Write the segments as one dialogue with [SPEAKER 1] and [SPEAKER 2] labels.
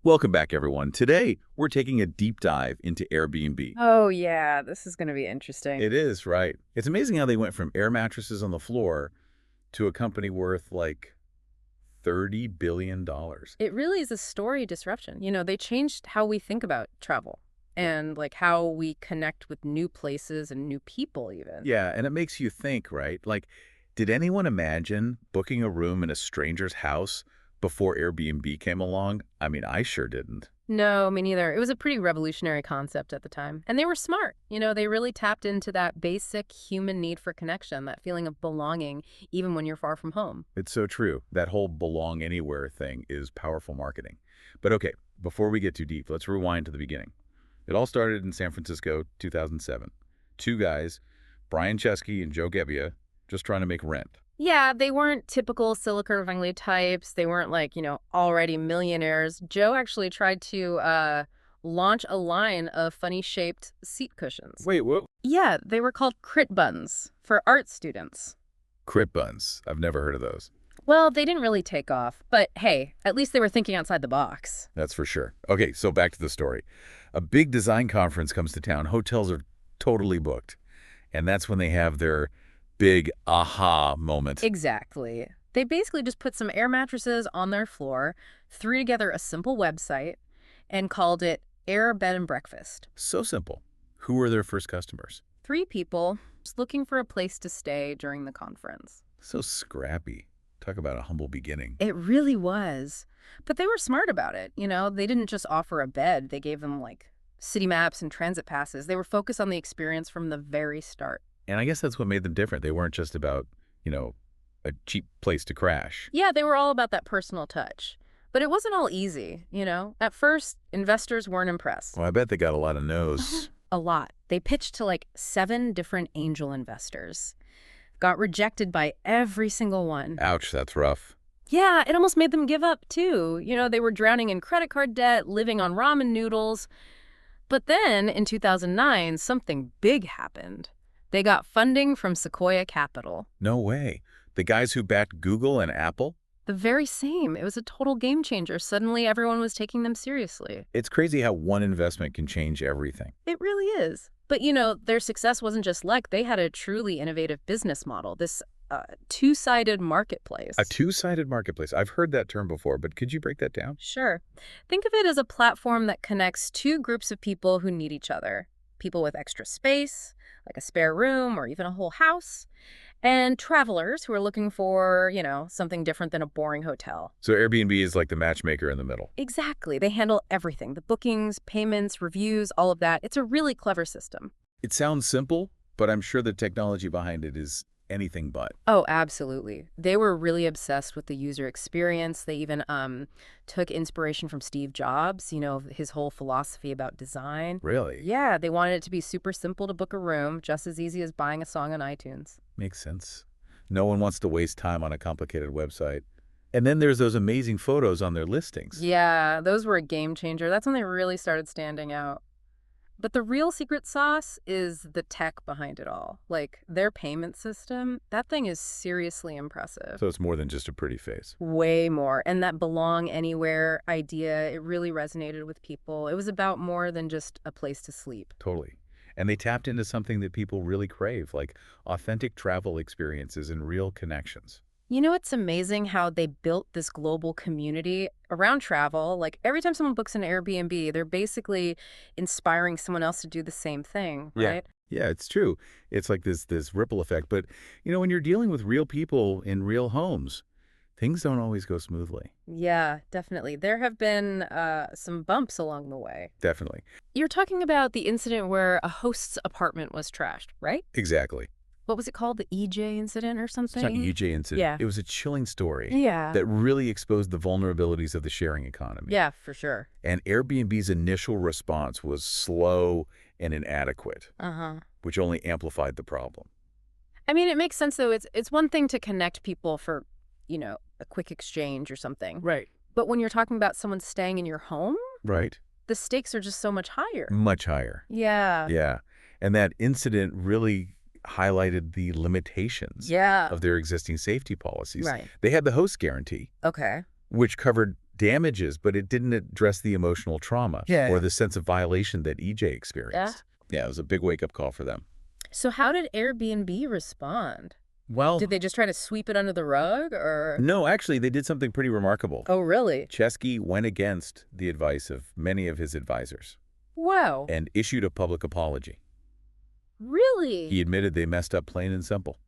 [SPEAKER 1] Welcome back, everyone. Today, we're taking a deep dive into Airbnb.
[SPEAKER 2] Oh, yeah, this is going to be interesting.
[SPEAKER 1] It is, right? It's amazing how they went from air mattresses on the floor to a company worth like $30 billion.
[SPEAKER 2] It really is a story disruption. They changed how we think about travel and like how we connect with new places and new people even.
[SPEAKER 1] Yeah, and it makes you think, right? Like, did anyone imagine booking a room in a stranger's house before Airbnb came along? I mean, I sure didn't.
[SPEAKER 2] No, me neither. It was a pretty revolutionary concept at the time. And they were smart. They really tapped into that basic human need for connection, that feeling of belonging, even when you're far from home.
[SPEAKER 1] It's so true. That whole belong anywhere thing is powerful marketing. But okay, before we get too deep, let's rewind to the beginning. It all started in San Francisco, 2007. Two guys, Brian Chesky and Joe Gebbia, just trying to make rent.
[SPEAKER 2] Yeah, they weren't typical Silicon Valley types. They weren't like, already millionaires. Joe actually tried to launch a line of funny-shaped seat cushions.
[SPEAKER 1] Wait, what?
[SPEAKER 2] Yeah, they were called crit buns for art students.
[SPEAKER 1] Crit buns. I've never heard of those.
[SPEAKER 2] Well, they didn't really take off, but hey, at least they were thinking outside the box.
[SPEAKER 1] That's for sure. Okay, so back to the story. A big design conference comes to town. Hotels are totally booked. And that's when they have their big aha moment.
[SPEAKER 2] Exactly. They basically just put some air mattresses on their floor, threw together a simple website, and called it Air Bed and Breakfast.
[SPEAKER 1] So simple. Who were their first customers?
[SPEAKER 2] 3 people just looking for a place to stay during the conference.
[SPEAKER 1] So scrappy. Talk about a humble beginning.
[SPEAKER 2] It really was. But they were smart about it. They didn't just offer a bed. They gave them like city maps and transit passes. They were focused on the experience from the very start.
[SPEAKER 1] And I guess that's what made them different. They weren't just about, a cheap place to crash.
[SPEAKER 2] Yeah, they were all about that personal touch. But it wasn't all easy, At first, investors weren't impressed.
[SPEAKER 1] Well, I bet they got a lot of no's.
[SPEAKER 2] A lot. They pitched to like 7 different angel investors. Got rejected by every single one.
[SPEAKER 1] Ouch, that's rough.
[SPEAKER 2] Yeah, it almost made them give up, too. They were drowning in credit card debt, living on ramen noodles. But then, in 2009, something big happened. They got funding from Sequoia Capital.
[SPEAKER 1] No way. The guys who backed Google and Apple?
[SPEAKER 2] The very same. It was a total game changer. Suddenly, everyone was taking them seriously.
[SPEAKER 1] It's crazy how one investment can change everything.
[SPEAKER 2] It really is. But, their success wasn't just luck. They had a truly innovative business model, this two-sided marketplace.
[SPEAKER 1] A two-sided marketplace. I've heard that term before, but could you break that down?
[SPEAKER 2] Sure. Think of it as a platform that connects 2 groups of people who need each other. People with extra space, like a spare room or even a whole house, and travelers who are looking for, something different than a boring hotel.
[SPEAKER 1] So Airbnb is like the matchmaker in the middle.
[SPEAKER 2] Exactly. They handle everything, the bookings, payments, reviews, all of that. It's a really clever system.
[SPEAKER 1] It sounds simple, but I'm sure the technology behind it is anything but.
[SPEAKER 2] Oh, absolutely. They were really obsessed with the user experience. They even took inspiration from Steve Jobs, his whole philosophy about design.
[SPEAKER 1] Really?
[SPEAKER 2] Yeah, they wanted it to be super simple to book a room, just as easy as buying a song on iTunes.
[SPEAKER 1] Makes sense. No one wants to waste time on a complicated website. And then there's those amazing photos on their listings.
[SPEAKER 2] Yeah, those were a game changer. That's when they really started standing out. But the real secret sauce is the tech behind it all. Like, their payment system, that thing is seriously impressive.
[SPEAKER 1] So it's more than just a pretty face.
[SPEAKER 2] Way more. And that belong anywhere idea, it really resonated with people. It was about more than just a place to sleep.
[SPEAKER 1] Totally. And they tapped into something that people really crave, like authentic travel experiences and real connections.
[SPEAKER 2] It's amazing how they built this global community around travel. Like, every time someone books an Airbnb, they're basically inspiring someone else to do the same thing, right?
[SPEAKER 1] Yeah, it's true. It's like this ripple effect. But, when you're dealing with real people in real homes, things don't always go smoothly.
[SPEAKER 2] Yeah, definitely. There have been some bumps along the way.
[SPEAKER 1] Definitely.
[SPEAKER 2] You're talking about the incident where a host's apartment was trashed, right?
[SPEAKER 1] Exactly.
[SPEAKER 2] What was it called? The EJ incident or something?
[SPEAKER 1] It's not EJ incident.
[SPEAKER 2] Yeah.
[SPEAKER 1] It was a chilling story.
[SPEAKER 2] Yeah.
[SPEAKER 1] That really exposed the vulnerabilities of the sharing economy.
[SPEAKER 2] Yeah, for sure.
[SPEAKER 1] And Airbnb's initial response was slow and inadequate, which only amplified the problem.
[SPEAKER 2] I mean, it makes sense, though. It's one thing to connect people for, a quick exchange or something.
[SPEAKER 1] Right.
[SPEAKER 2] But when you're talking about someone staying in your home,
[SPEAKER 1] right,
[SPEAKER 2] the stakes are just so much higher.
[SPEAKER 1] Much higher.
[SPEAKER 2] Yeah.
[SPEAKER 1] Yeah. And that incident really highlighted the limitations
[SPEAKER 2] Yeah.
[SPEAKER 1] of their existing safety policies.
[SPEAKER 2] Right.
[SPEAKER 1] They had the host guarantee,
[SPEAKER 2] Okay.
[SPEAKER 1] which covered damages, but it didn't address the emotional trauma or the sense of violation that EJ experienced. Yeah, it was a big wake-up call for them.
[SPEAKER 2] So how did Airbnb respond?
[SPEAKER 1] Well,
[SPEAKER 2] Did they just try to sweep it under the rug, or?
[SPEAKER 1] no, actually, they did something pretty remarkable.
[SPEAKER 2] Oh, really?
[SPEAKER 1] Chesky went against the advice of many of his advisors
[SPEAKER 2] Wow.
[SPEAKER 1] and issued a public apology.
[SPEAKER 2] Really?
[SPEAKER 1] He admitted they messed up plain and simple.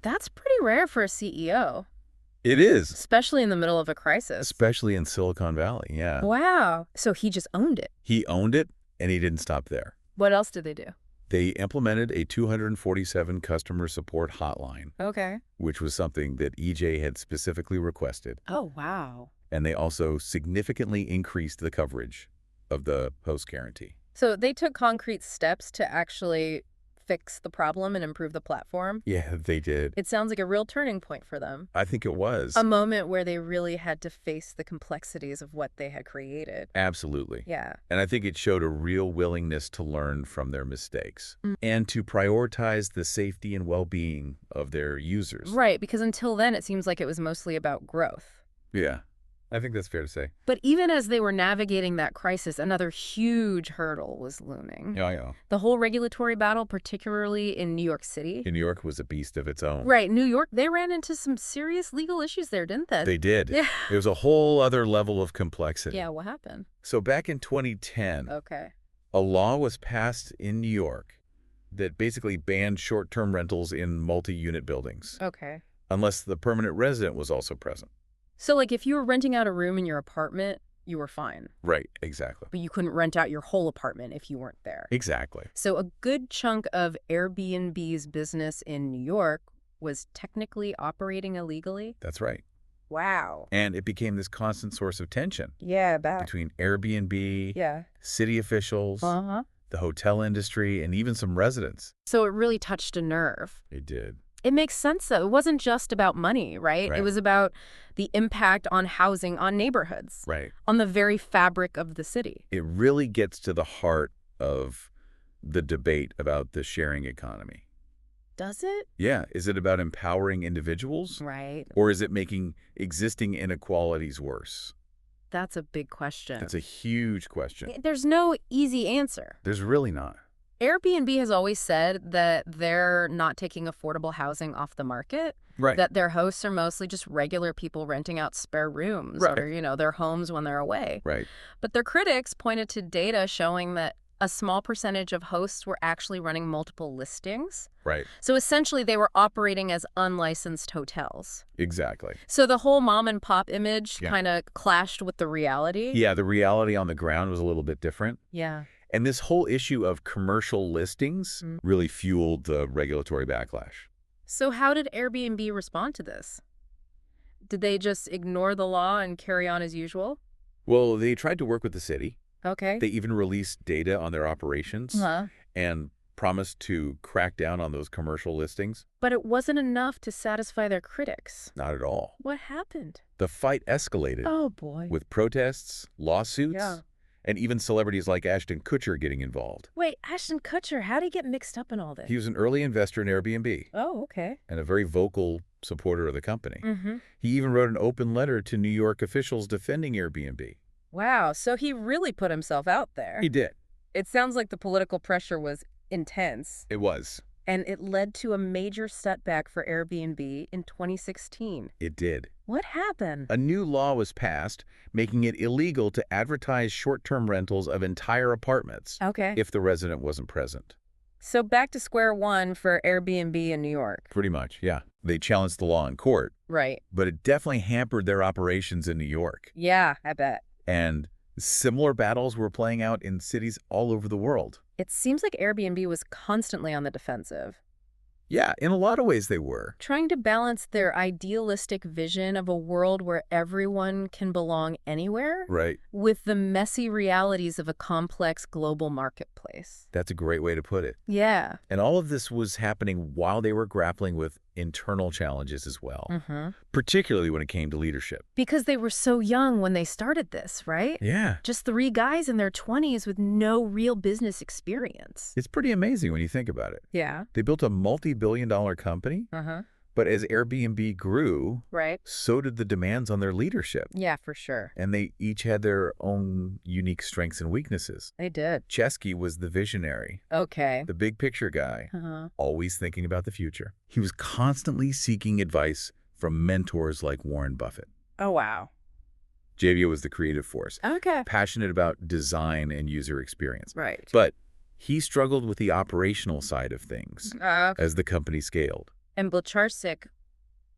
[SPEAKER 2] That's pretty rare for a CEO,
[SPEAKER 1] It is.
[SPEAKER 2] especially in the middle of a crisis.
[SPEAKER 1] Especially in Silicon Valley, yeah.
[SPEAKER 2] Wow. So he just owned it.
[SPEAKER 1] He owned it, and he didn't stop there.
[SPEAKER 2] What else did they do?
[SPEAKER 1] They implemented a 247 customer support hotline,
[SPEAKER 2] Okay.
[SPEAKER 1] which was something that EJ had specifically requested.
[SPEAKER 2] Oh, wow.
[SPEAKER 1] And they also significantly increased the coverage of the host guarantee.
[SPEAKER 2] So they took concrete steps to actually fix the problem and improve the platform.
[SPEAKER 1] Yeah, they did.
[SPEAKER 2] It sounds like a real turning point for them.
[SPEAKER 1] I think it was.
[SPEAKER 2] A moment where they really had to face the complexities of what they had created.
[SPEAKER 1] Absolutely.
[SPEAKER 2] Yeah.
[SPEAKER 1] And I think it showed a real willingness to learn from their mistakes and to prioritize the safety and well-being of their users.
[SPEAKER 2] Right, because until then, it seems like it was mostly about growth.
[SPEAKER 1] Yeah, I think that's fair to say.
[SPEAKER 2] But even as they were navigating that crisis, another huge hurdle was looming.
[SPEAKER 1] Yeah, I know.
[SPEAKER 2] The whole regulatory battle, particularly in New York City.
[SPEAKER 1] New York was a beast of its own.
[SPEAKER 2] Right, New York, they ran into some serious legal issues there, didn't they?
[SPEAKER 1] They did.
[SPEAKER 2] Yeah.
[SPEAKER 1] It was a whole other level of complexity.
[SPEAKER 2] Yeah, what happened?
[SPEAKER 1] So back in 2010,
[SPEAKER 2] Okay.
[SPEAKER 1] a law was passed in New York that basically banned short-term rentals in multi-unit buildings,
[SPEAKER 2] Okay.
[SPEAKER 1] unless the permanent resident was also present.
[SPEAKER 2] So, like, if you were renting out a room in your apartment, you were fine.
[SPEAKER 1] Right, exactly.
[SPEAKER 2] But you couldn't rent out your whole apartment if you weren't there.
[SPEAKER 1] Exactly.
[SPEAKER 2] So a good chunk of Airbnb's business in New York was technically operating illegally?
[SPEAKER 1] That's right.
[SPEAKER 2] Wow.
[SPEAKER 1] And it became this constant source of tension
[SPEAKER 2] Yeah, back.
[SPEAKER 1] between Airbnb,
[SPEAKER 2] Yeah.
[SPEAKER 1] city officials,
[SPEAKER 2] Uh-huh.
[SPEAKER 1] the hotel industry, and even some residents.
[SPEAKER 2] So it really touched a nerve.
[SPEAKER 1] It did.
[SPEAKER 2] It makes sense, though. It wasn't just about money, right?
[SPEAKER 1] Right.
[SPEAKER 2] It was about the impact on housing, on neighborhoods,
[SPEAKER 1] Right.
[SPEAKER 2] on the very fabric of the city.
[SPEAKER 1] It really gets to the heart of the debate about the sharing economy.
[SPEAKER 2] Does it?
[SPEAKER 1] Yeah. Is it about empowering individuals?
[SPEAKER 2] Right.
[SPEAKER 1] Or is it making existing inequalities worse?
[SPEAKER 2] That's a big question.
[SPEAKER 1] That's a huge question.
[SPEAKER 2] There's no easy answer.
[SPEAKER 1] There's really not.
[SPEAKER 2] Airbnb has always said that they're not taking affordable housing off the market,
[SPEAKER 1] Right.
[SPEAKER 2] that their hosts are mostly just regular people renting out spare rooms
[SPEAKER 1] Right.
[SPEAKER 2] or, their homes when they're away.
[SPEAKER 1] Right.
[SPEAKER 2] But their critics pointed to data showing that a small percentage of hosts were actually running multiple listings.
[SPEAKER 1] Right.
[SPEAKER 2] So essentially, they were operating as unlicensed hotels.
[SPEAKER 1] Exactly.
[SPEAKER 2] So the whole mom and pop image
[SPEAKER 1] Yeah.
[SPEAKER 2] kind of clashed with the reality.
[SPEAKER 1] Yeah, the reality on the ground was a little bit different.
[SPEAKER 2] Yeah.
[SPEAKER 1] And this whole issue of commercial listings really fueled the regulatory backlash.
[SPEAKER 2] So how did Airbnb respond to this? Did they just ignore the law and carry on as usual?
[SPEAKER 1] Well, they tried to work with the city.
[SPEAKER 2] Okay.
[SPEAKER 1] They even released data on their operations and promised to crack down on those commercial listings.
[SPEAKER 2] But it wasn't enough to satisfy their critics.
[SPEAKER 1] Not at all.
[SPEAKER 2] What happened?
[SPEAKER 1] The fight escalated
[SPEAKER 2] Oh, boy.
[SPEAKER 1] with protests, lawsuits,
[SPEAKER 2] Yeah.
[SPEAKER 1] and even celebrities like Ashton Kutcher getting involved.
[SPEAKER 2] Wait, Ashton Kutcher, how did he get mixed up in all this?
[SPEAKER 1] He was an early investor in Airbnb
[SPEAKER 2] Oh, okay.
[SPEAKER 1] and a very vocal supporter of the company.
[SPEAKER 2] Mm-hmm.
[SPEAKER 1] He even wrote an open letter to New York officials defending Airbnb.
[SPEAKER 2] Wow, so he really put himself out there.
[SPEAKER 1] He did.
[SPEAKER 2] It sounds like the political pressure was intense,
[SPEAKER 1] It was.
[SPEAKER 2] and it led to a major setback for Airbnb in 2016.
[SPEAKER 1] It did.
[SPEAKER 2] What happened?
[SPEAKER 1] A new law was passed making it illegal to advertise short-term rentals of entire apartments
[SPEAKER 2] Okay.
[SPEAKER 1] if the resident wasn't present.
[SPEAKER 2] So back to square one for Airbnb in New York.
[SPEAKER 1] Pretty much, yeah. They challenged the law in court,
[SPEAKER 2] Right.
[SPEAKER 1] but it definitely hampered their operations in New York.
[SPEAKER 2] Yeah, I bet.
[SPEAKER 1] And similar battles were playing out in cities all over the world.
[SPEAKER 2] It seems like Airbnb was constantly on the defensive,
[SPEAKER 1] Yeah, in a lot of ways they were.
[SPEAKER 2] trying to balance their idealistic vision of a world where everyone can belong anywhere
[SPEAKER 1] Right.
[SPEAKER 2] with the messy realities of a complex global marketplace.
[SPEAKER 1] That's a great way to put it.
[SPEAKER 2] Yeah.
[SPEAKER 1] And all of this was happening while they were grappling with internal challenges as well, particularly when it came to leadership.
[SPEAKER 2] Because they were so young when they started this, right?
[SPEAKER 1] Yeah.
[SPEAKER 2] Just 3 guys in their 20s with no real business experience.
[SPEAKER 1] It's pretty amazing when you think about it.
[SPEAKER 2] Yeah.
[SPEAKER 1] They built a multi-billion-dollar company But as Airbnb grew,
[SPEAKER 2] Right.
[SPEAKER 1] so did the demands on their leadership.
[SPEAKER 2] Yeah, for sure.
[SPEAKER 1] And they each had their own unique strengths and weaknesses.
[SPEAKER 2] They did.
[SPEAKER 1] Chesky was the visionary,
[SPEAKER 2] Okay.
[SPEAKER 1] the big picture guy,
[SPEAKER 2] Uh-huh.
[SPEAKER 1] always thinking about the future. He was constantly seeking advice from mentors like Warren Buffett.
[SPEAKER 2] Oh, wow.
[SPEAKER 1] JV was the creative force,
[SPEAKER 2] Okay.
[SPEAKER 1] passionate about design and user experience.
[SPEAKER 2] Right.
[SPEAKER 1] But he struggled with the operational side of things as the company scaled.
[SPEAKER 2] And Blacharczyk,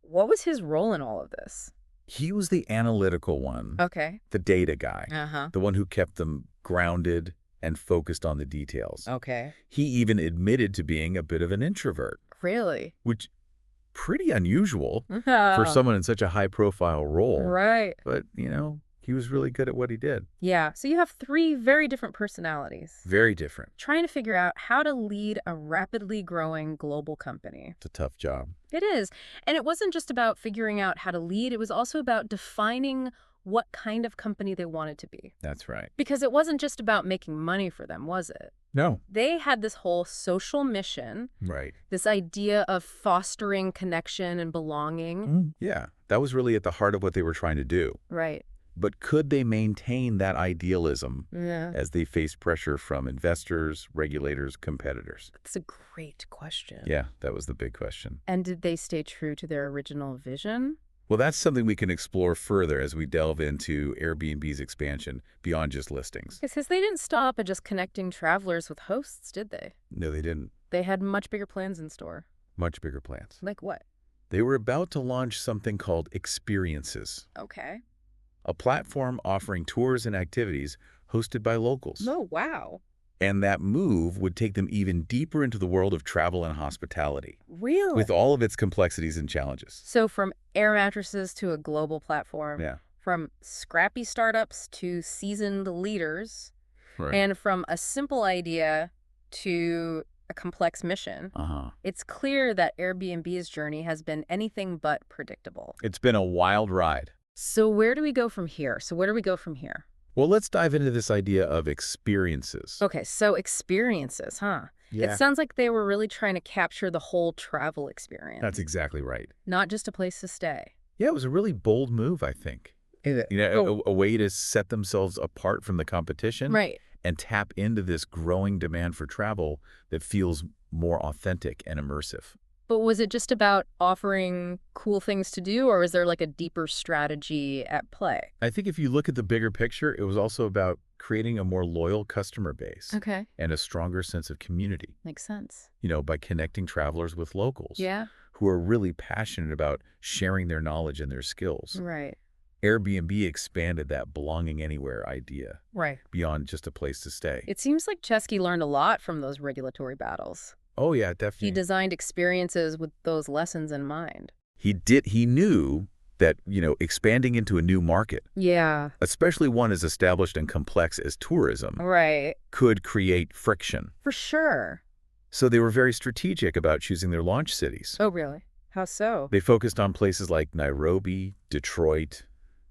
[SPEAKER 2] what was his role in all of this?
[SPEAKER 1] He was the analytical one,
[SPEAKER 2] Okay.
[SPEAKER 1] the data guy,
[SPEAKER 2] Uh-huh.
[SPEAKER 1] the one who kept them grounded and focused on the details.
[SPEAKER 2] Okay.
[SPEAKER 1] He even admitted to being a bit of an introvert,
[SPEAKER 2] Really?
[SPEAKER 1] which pretty unusual for someone in such a high-profile role.
[SPEAKER 2] Right.
[SPEAKER 1] But, he was really good at what he did.
[SPEAKER 2] Yeah. So you have three very different personalities
[SPEAKER 1] Very different.
[SPEAKER 2] trying to figure out how to lead a rapidly growing global company.
[SPEAKER 1] It's a tough job.
[SPEAKER 2] It is. And it wasn't just about figuring out how to lead. It was also about defining what kind of company they wanted to be.
[SPEAKER 1] That's right.
[SPEAKER 2] Because it wasn't just about making money for them, was it?
[SPEAKER 1] No.
[SPEAKER 2] They had this whole social mission,
[SPEAKER 1] Right.
[SPEAKER 2] this idea of fostering connection and belonging.
[SPEAKER 1] Yeah, that was really at the heart of what they were trying to do.
[SPEAKER 2] Right.
[SPEAKER 1] But could they maintain that idealism
[SPEAKER 2] Yeah.
[SPEAKER 1] as they faced pressure from investors, regulators, competitors?
[SPEAKER 2] That's a great question.
[SPEAKER 1] Yeah, that was the big question.
[SPEAKER 2] And did they stay true to their original vision?
[SPEAKER 1] Well, that's something we can explore further as we delve into Airbnb's expansion beyond just listings.
[SPEAKER 2] Because they didn't stop at just connecting travelers with hosts, did they?
[SPEAKER 1] No, they didn't.
[SPEAKER 2] They had much bigger plans in store.
[SPEAKER 1] Much bigger plans.
[SPEAKER 2] Like what?
[SPEAKER 1] They were about to launch something called Experiences,
[SPEAKER 2] Okay.
[SPEAKER 1] a platform offering tours and activities hosted by locals.
[SPEAKER 2] Oh, wow.
[SPEAKER 1] And that move would take them even deeper into the world of travel and hospitality,
[SPEAKER 2] Really?
[SPEAKER 1] with all of its complexities and challenges.
[SPEAKER 2] So from air mattresses to a global platform,
[SPEAKER 1] Yeah.
[SPEAKER 2] from scrappy startups to seasoned leaders,
[SPEAKER 1] Right.
[SPEAKER 2] and from a simple idea to a complex mission, it's clear that Airbnb's journey has been anything but predictable.
[SPEAKER 1] It's been a wild ride.
[SPEAKER 2] So where do we go from here?
[SPEAKER 1] Well, let's dive into this idea of experiences.
[SPEAKER 2] Okay, so experiences, huh?
[SPEAKER 1] Yeah.
[SPEAKER 2] It sounds like they were really trying to capture the whole travel experience.
[SPEAKER 1] That's exactly right.
[SPEAKER 2] Not just a place to stay.
[SPEAKER 1] Yeah, it was a really bold move, I think. A way to set themselves apart from the competition.
[SPEAKER 2] Right.
[SPEAKER 1] And tap into this growing demand for travel that feels more authentic and immersive.
[SPEAKER 2] But was it just about offering cool things to do, or was there like a deeper strategy at play?
[SPEAKER 1] I think if you look at the bigger picture, it was also about creating a more loyal customer base.
[SPEAKER 2] Okay.
[SPEAKER 1] And a stronger sense of community.
[SPEAKER 2] Makes sense.
[SPEAKER 1] By connecting travelers with locals.
[SPEAKER 2] Yeah.
[SPEAKER 1] Who are really passionate about sharing their knowledge and their skills.
[SPEAKER 2] Right.
[SPEAKER 1] Airbnb expanded that belonging anywhere idea.
[SPEAKER 2] Right.
[SPEAKER 1] Beyond just a place to stay.
[SPEAKER 2] It seems like Chesky learned a lot from those regulatory battles.
[SPEAKER 1] Oh, yeah, definitely.
[SPEAKER 2] He designed experiences with those lessons in mind.
[SPEAKER 1] He knew that, expanding into a new market,
[SPEAKER 2] Yeah.
[SPEAKER 1] especially one as established and complex as tourism,
[SPEAKER 2] Right.
[SPEAKER 1] could create friction.
[SPEAKER 2] For sure.
[SPEAKER 1] So they were very strategic about choosing their launch cities.
[SPEAKER 2] Oh, really? How so?
[SPEAKER 1] They focused on places like Nairobi, Detroit,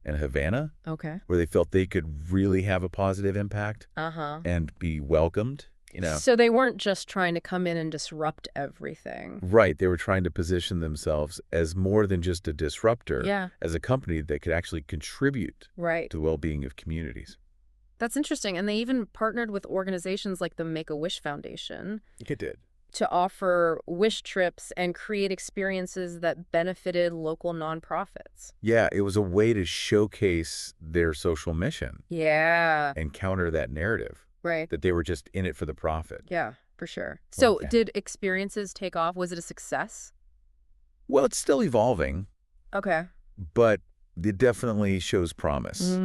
[SPEAKER 1] and Havana,
[SPEAKER 2] Okay.
[SPEAKER 1] where they felt they could really have a positive impact and be welcomed.
[SPEAKER 2] So they weren't just trying to come in and disrupt everything.
[SPEAKER 1] Right. They were trying to position themselves as more than just a disruptor,
[SPEAKER 2] Yeah.
[SPEAKER 1] as a company that could actually contribute
[SPEAKER 2] Right.
[SPEAKER 1] to the well-being of communities.
[SPEAKER 2] That's interesting. And they even partnered with organizations like the Make-A-Wish Foundation
[SPEAKER 1] It did.
[SPEAKER 2] to offer wish trips and create experiences that benefited local nonprofits.
[SPEAKER 1] Yeah, it was a way to showcase their social mission
[SPEAKER 2] Yeah.
[SPEAKER 1] and counter that narrative
[SPEAKER 2] Right.
[SPEAKER 1] that they were just in it for the profit.
[SPEAKER 2] Yeah, for sure. So
[SPEAKER 1] Okay.
[SPEAKER 2] did experiences take off? Was it a success?
[SPEAKER 1] Well, it's still evolving,
[SPEAKER 2] Okay.
[SPEAKER 1] but it definitely shows promise.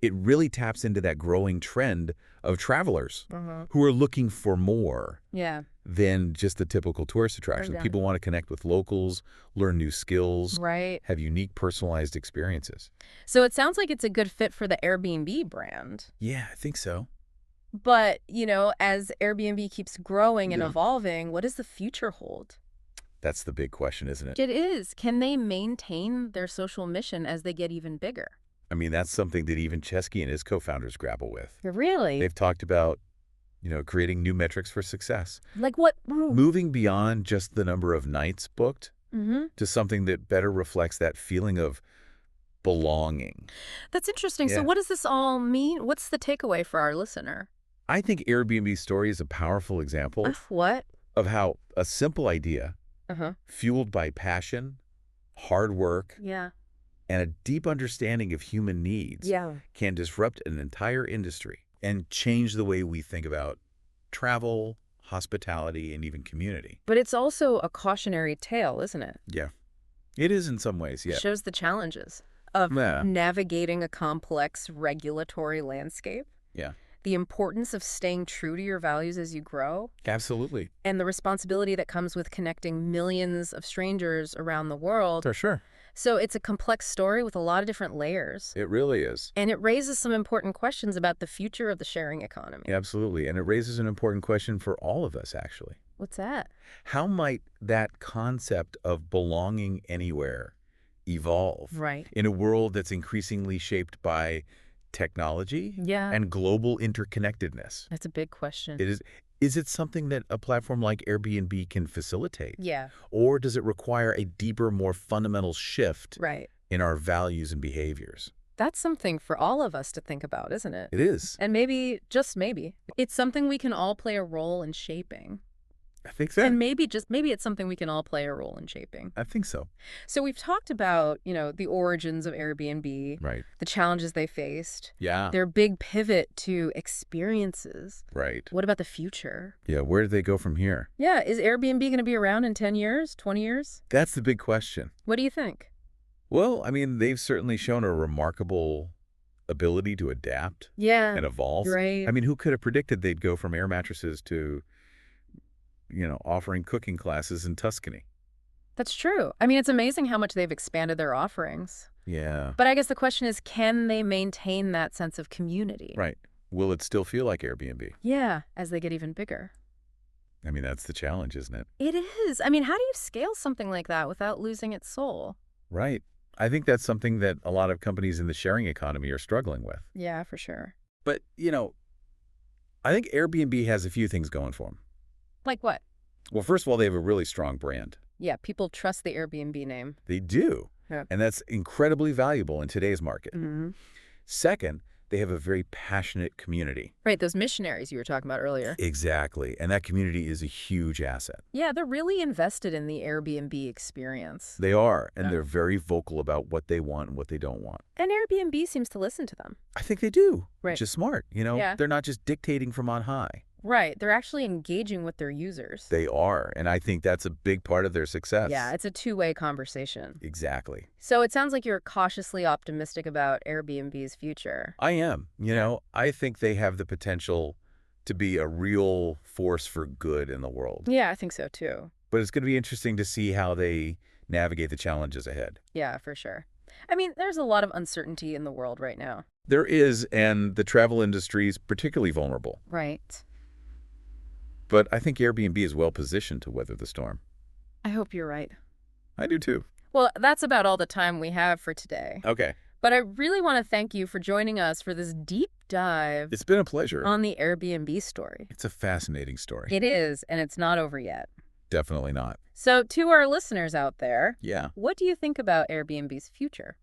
[SPEAKER 1] It really taps into that growing trend of travelers who are looking for more
[SPEAKER 2] Yeah.
[SPEAKER 1] than just the typical tourist attraction.
[SPEAKER 2] Exactly.
[SPEAKER 1] People want to connect with locals, learn new skills,
[SPEAKER 2] Right.
[SPEAKER 1] have unique personalized experiences.
[SPEAKER 2] So it sounds like it's a good fit for the Airbnb brand.
[SPEAKER 1] Yeah, I think so.
[SPEAKER 2] But, as Airbnb keeps growing and evolving, what does the future hold?
[SPEAKER 1] That's the big question, isn't it?
[SPEAKER 2] It is. Can they maintain their social mission as they get even bigger?
[SPEAKER 1] I mean, that's something that even Chesky and his co-founders grapple with.
[SPEAKER 2] Really?
[SPEAKER 1] They've talked about, creating new metrics for success.
[SPEAKER 2] Like what?
[SPEAKER 1] Moving beyond just the number of nights booked to something that better reflects that feeling of belonging.
[SPEAKER 2] That's interesting. So
[SPEAKER 1] Yeah.
[SPEAKER 2] what does this all mean? What's the takeaway for our listener?
[SPEAKER 1] I think Airbnb Story is a powerful example
[SPEAKER 2] What?
[SPEAKER 1] of how a simple idea,
[SPEAKER 2] Uh-huh.
[SPEAKER 1] fueled by passion, hard work,
[SPEAKER 2] Yeah.
[SPEAKER 1] and a deep understanding of human needs,
[SPEAKER 2] Yeah.
[SPEAKER 1] can disrupt an entire industry and change the way we think about travel, hospitality, and even community.
[SPEAKER 2] But it's also a cautionary tale, isn't it?
[SPEAKER 1] Yeah. It is in some ways, yeah.
[SPEAKER 2] It shows the challenges of
[SPEAKER 1] Yeah.
[SPEAKER 2] navigating a complex regulatory landscape,
[SPEAKER 1] Yeah.
[SPEAKER 2] the importance of staying true to your values as you grow,
[SPEAKER 1] Absolutely.
[SPEAKER 2] and the responsibility that comes with connecting millions of strangers around the world.
[SPEAKER 1] For sure.
[SPEAKER 2] So it's a complex story with a lot of different layers.
[SPEAKER 1] It really is.
[SPEAKER 2] And it raises some important questions about the future of the sharing economy.
[SPEAKER 1] Absolutely. And it raises an important question for all of us, actually.
[SPEAKER 2] What's that?
[SPEAKER 1] How might that concept of belonging anywhere evolve
[SPEAKER 2] Right.
[SPEAKER 1] in a world that's increasingly shaped by technology
[SPEAKER 2] Yeah.
[SPEAKER 1] and global interconnectedness?
[SPEAKER 2] That's a big question.
[SPEAKER 1] Is it something that a platform like Airbnb can facilitate?
[SPEAKER 2] Yeah.
[SPEAKER 1] Or does it require a deeper, more fundamental shift
[SPEAKER 2] Right.
[SPEAKER 1] in our values and behaviors?
[SPEAKER 2] That's something for all of us to think about, isn't it?
[SPEAKER 1] It is.
[SPEAKER 2] And maybe, just maybe, it's something we can all play a role in shaping.
[SPEAKER 1] I think so.
[SPEAKER 2] And maybe it's something we can all play a role in shaping.
[SPEAKER 1] I think so.
[SPEAKER 2] So we've talked about, the origins of Airbnb,
[SPEAKER 1] Right.
[SPEAKER 2] the challenges they faced,
[SPEAKER 1] Yeah.
[SPEAKER 2] their big pivot to experiences.
[SPEAKER 1] Right.
[SPEAKER 2] What about the future?
[SPEAKER 1] Yeah. Where do they go from here?
[SPEAKER 2] Yeah, is Airbnb going to be around in 10 years, 20 years?
[SPEAKER 1] That's the big question.
[SPEAKER 2] What do you think?
[SPEAKER 1] Well, I mean, they've certainly shown a remarkable ability to adapt
[SPEAKER 2] Yeah,
[SPEAKER 1] and evolve.
[SPEAKER 2] right.
[SPEAKER 1] I mean, who could have predicted they'd go from air mattresses to, offering cooking classes in Tuscany?
[SPEAKER 2] That's true. I mean, it's amazing how much they've expanded their offerings.
[SPEAKER 1] Yeah.
[SPEAKER 2] But I guess the question is, can they maintain that sense of community?
[SPEAKER 1] Right. Will it still feel like Airbnb?
[SPEAKER 2] Yeah, as they get even bigger.
[SPEAKER 1] I mean, that's the challenge, isn't it?
[SPEAKER 2] It is. I mean, how do you scale something like that without losing its soul?
[SPEAKER 1] Right. I think that's something that a lot of companies in the sharing economy are struggling with.
[SPEAKER 2] Yeah, for sure.
[SPEAKER 1] But, I think Airbnb has a few things going for them.
[SPEAKER 2] Like what?
[SPEAKER 1] Well, first of all, they have a really strong brand.
[SPEAKER 2] Yeah, people trust the Airbnb name.
[SPEAKER 1] They do.
[SPEAKER 2] Yeah.
[SPEAKER 1] And that's incredibly valuable in today's market.
[SPEAKER 2] Mm-hmm.
[SPEAKER 1] Second, they have a very passionate community.
[SPEAKER 2] Right, those missionaries you were talking about earlier.
[SPEAKER 1] Exactly. And that community is a huge asset.
[SPEAKER 2] Yeah, they're really invested in the Airbnb experience.
[SPEAKER 1] They are. And
[SPEAKER 2] Yeah.
[SPEAKER 1] they're very vocal about what they want and what they don't want.
[SPEAKER 2] And Airbnb seems to listen to them.
[SPEAKER 1] I think they do.
[SPEAKER 2] Right.
[SPEAKER 1] Which is smart.
[SPEAKER 2] Yeah.
[SPEAKER 1] They're not just dictating from on high.
[SPEAKER 2] Right, they're actually engaging with their users.
[SPEAKER 1] They are. And I think that's a big part of their success.
[SPEAKER 2] Yeah, it's a two-way conversation.
[SPEAKER 1] Exactly.
[SPEAKER 2] So it sounds like you're cautiously optimistic about Airbnb's future.
[SPEAKER 1] I am. I think they have the potential to be a real force for good in the world.
[SPEAKER 2] Yeah, I think so too.
[SPEAKER 1] But it's going to be interesting to see how they navigate the challenges ahead.
[SPEAKER 2] Yeah, for sure. I mean, there's a lot of uncertainty in the world right now.
[SPEAKER 1] There is, and the travel industry is particularly vulnerable.
[SPEAKER 2] Right.
[SPEAKER 1] But I think Airbnb is well positioned to weather the storm.
[SPEAKER 2] I hope you're right.
[SPEAKER 1] I do too.
[SPEAKER 2] Well, that's about all the time we have for today.
[SPEAKER 1] Okay.
[SPEAKER 2] But I really want to thank you for joining us for this deep dive
[SPEAKER 1] It's been a pleasure.
[SPEAKER 2] on the Airbnb story.
[SPEAKER 1] It's a fascinating story.
[SPEAKER 2] It is, and it's not over yet.
[SPEAKER 1] Definitely not.
[SPEAKER 2] So to our listeners out there,
[SPEAKER 1] Yeah.
[SPEAKER 2] what do you think about Airbnb's future?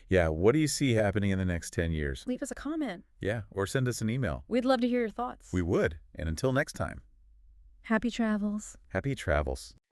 [SPEAKER 1] Yeah. What do you see happening in the next 10 years?
[SPEAKER 2] Leave us a comment.
[SPEAKER 1] Yeah. Or send us an email.
[SPEAKER 2] We'd love to hear your thoughts.
[SPEAKER 1] We would. And until next time,
[SPEAKER 2] Happy travels.
[SPEAKER 1] happy travels.